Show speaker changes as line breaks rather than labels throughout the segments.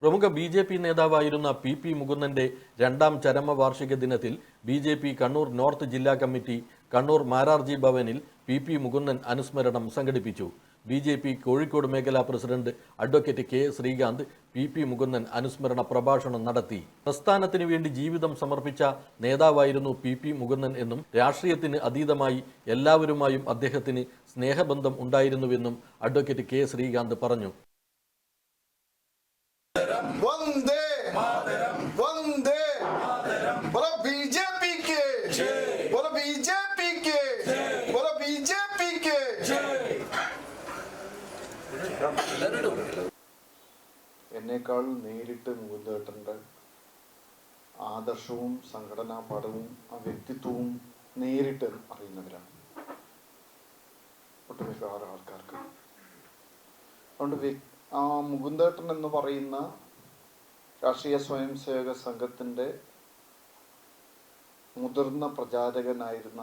പ്രമുഖ ബി.ജെ.പി. നേതാവായിരുന്ന പി മുകുന്ദന്റെ രണ്ടാം ചരമവാർഷിക ദിനത്തിൽ ബി.ജെ.പി. കണ്ണൂർ നോർത്ത് ജില്ലാ കമ്മിറ്റി കണ്ണൂർ മാരാർജി ഭവനിൽ പി മുകുന്ദൻ അനുസ്മരണം സംഘടിപ്പിച്ചു. ബി.ജെ.പി. കോഴിക്കോട് മേഖലാ president advocate K. Sreekanth P Mukundan അനുസ്മരണ പ്രഭാഷണം നടത്തി. പ്രസ്ഥാനത്തിനു വേണ്ടി ജീവിതം സമർപ്പിച്ച നേതാവായിരുന്നു പി മുകുന്ദൻ എന്നും രാഷ്ട്രീയത്തിന് അതീതമായി എല്ലാവരുമായും അദ്ദേഹത്തിന് സ്നേഹബന്ധം ഉണ്ടായിരുന്നുവെന്നും അഡ്വക്കേറ്റ് കെ. ശ്രീകാന്ത് പറഞ്ഞു.
वंदे वंदे बोलो बीजेपी के बोलो बीजेपी के बोलो बीजेपी के എന്നേക്കാൾ നേരിട്ട് മുകുന്ദേട്ടൻ്റെ ആദർശവും സംഘടനാ പാഠവും ആ വ്യക്തിത്വവും നേരിട്ട് അറിയുന്നവരാണ് ഒട്ടുമിക്ക ആൾക്കാർക്ക്. അതുകൊണ്ട് ആ മുകുന്ദേട്ടൻ എന്ന് പറയുന്ന രാഷ്ട്രീയ സ്വയം സേവക സംഘത്തിൻ്റെ മുതിർന്ന പ്രചാരകനായിരുന്ന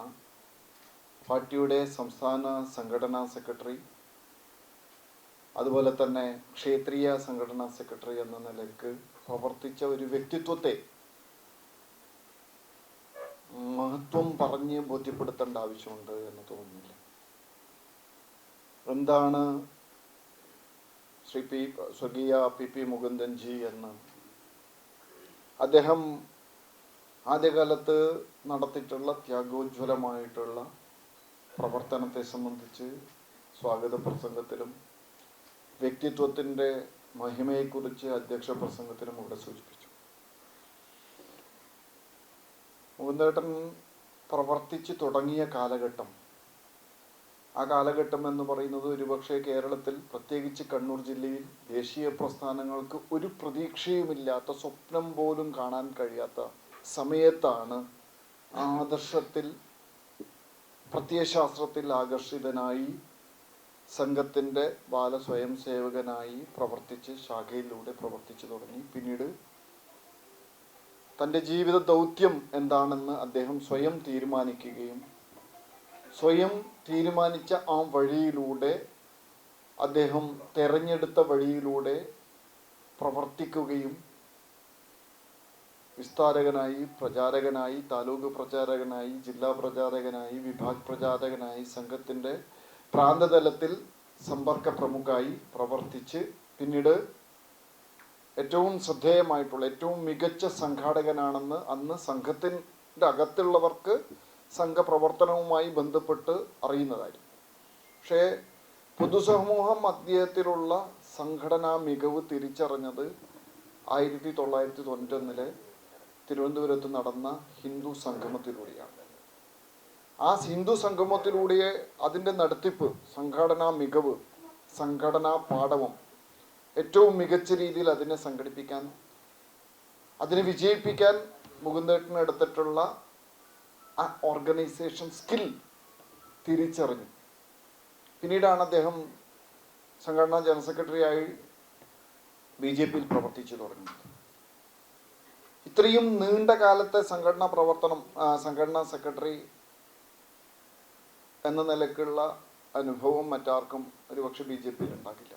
പാർട്ടിയുടെ സംസ്ഥാന സംഘടനാ സെക്രട്ടറി, അതുപോലെ തന്നെ ക്ഷേത്രീയ സംഘടനാ സെക്രട്ടറി എന്ന നിലയ്ക്ക് പ്രവർത്തിച്ച ഒരു വ്യക്തിത്വത്തെ മഹത്വം പറഞ്ഞ് ബോധ്യപ്പെടുത്തേണ്ട ആവശ്യമുണ്ട് എന്ന് തോന്നുന്നില്ല. എന്താണ് സ്വർഗീയ പി മുകുന്ദൻ ജി എന്ന് അദ്ദേഹം ആദ്യകാലത്ത് നടത്തിയിട്ടുള്ള ത്യാഗോജ്വലമായിട്ടുള്ള പ്രവർത്തനത്തെ സംബന്ധിച്ച് സ്വാഗത പ്രസംഗത്തിലും വ്യക്തിത്വത്തിൻ്റെ മഹിമയെക്കുറിച്ച് അധ്യക്ഷ പ്രസംഗത്തിലും ഇവിടെ സൂചിപ്പിച്ചു. മുകുന്ദേട്ടൻ പ്രവർത്തിച്ചു തുടങ്ങിയ കാലഘട്ടം, ആ കാലഘട്ടം എന്ന് പറയുന്നത് ഒരുപക്ഷെ കേരളത്തിൽ, പ്രത്യേകിച്ച് കണ്ണൂർ ജില്ലയിൽ ദേശീയ പ്രസ്ഥാനങ്ങൾക്ക് ഒരു പ്രതീക്ഷയുമില്ലാത്ത, സ്വപ്നം പോലും കാണാൻ കഴിയാത്ത സമയത്താണ് ആദർശത്തിൽ, പ്രത്യയശാസ്ത്രത്തിൽ ആകർഷിതനായി സംഘത്തിൻ്റെ ബാലസ്വയം സേവകനായി പ്രവർത്തിച്ച് ശാഖയിലൂടെ പ്രവർത്തിച്ചു തുടങ്ങി. പിന്നീട് തൻ്റെ ജീവിത ദൗത്യം എന്താണെന്ന് അദ്ദേഹം സ്വയം തീരുമാനിക്കുകയും സ്വയം തീരുമാനിച്ച ആ വഴിയിലൂടെ, അദ്ദേഹം തെരഞ്ഞെടുത്ത വഴിയിലൂടെ പ്രവർത്തിക്കുകയും വിസ്താരകനായി, പ്രചാരകനായി, താലൂക്ക് പ്രചാരകനായി, ജില്ലാ പ്രചാരകനായി, വിഭാഗ് പ്രചാരകനായി, സംഘത്തിൻ്റെ പ്രാന്തതലത്തിൽ സമ്പർക്ക പ്രമുഖായി പ്രവർത്തിച്ച് പിന്നീട് ഏറ്റവും ശ്രദ്ധേയമായിട്ടുള്ള, ഏറ്റവും മികച്ച സംഘാടകനാണെന്ന് അന്ന് സംഘത്തിൻ്റെ അകത്തുള്ളവർക്ക് സംഘപ്രവർത്തനവുമായി ബന്ധപ്പെട്ട് അറിയുന്നതായിരുന്നു. പക്ഷേ പൊതുസമൂഹം അദ്ദേഹത്തിലുള്ള സംഘടനാ മികവ് തിരിച്ചറിഞ്ഞത് 1991 തിരുവനന്തപുരത്ത് നടന്ന ഹിന്ദു സംഗമത്തിലൂടെയാണ്. ആ ഹിന്ദു സംഗമത്തിലൂടെ അതിൻ്റെ നടത്തിപ്പ്, സംഘടനാ മികവ്, സംഘടനാ പാഠവം ഏറ്റവും മികച്ച രീതിയിൽ അതിനെ സംഘടിപ്പിക്കാൻ, അതിനെ വിജയിപ്പിക്കാൻ മുകുന്ദേട്ടൻ എടുത്തിട്ടുള്ള ആ ഓർഗനൈസേഷൻ സ്കിൽ തിരിച്ചറിഞ്ഞു. പിന്നീടാണ് അദ്ദേഹം സംഘടനാ ജനറൽ സെക്രട്ടറിയായി ബി.ജെ.പിയിൽ പ്രവർത്തിച്ചു തുടങ്ങിയത്. ഇത്രയും നീണ്ട കാലത്തെ സംഘടനാ പ്രവർത്തനം, സംഘടനാ സെക്രട്ടറി എന്ന നിലക്കുള്ള അനുഭവം മറ്റാർക്കും ഒരുപക്ഷെ ബി.ജെ.പിയിൽ ഉണ്ടാകില്ല.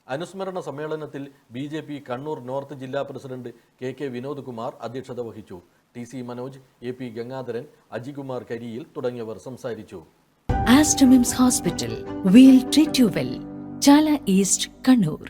അനുസ്മരണ സമ്മേളനത്തിൽ ബി.ജെ.പി. കണ്ണൂർ നോർത്ത് ജില്ലാ പ്രസിഡന്റ് കെ. വിനോദ് കുമാർ അധ്യക്ഷത വഹിച്ചു. ടി.സി. മനോജ്, എ.പി. ഗംഗാധരൻ, അജികുമാർ കരിയിൽ തുടങ്ങിയവർ സംസാരിച്ചു.
Aster MIMS hospital, wheel treat you well, Chala east, Kannur.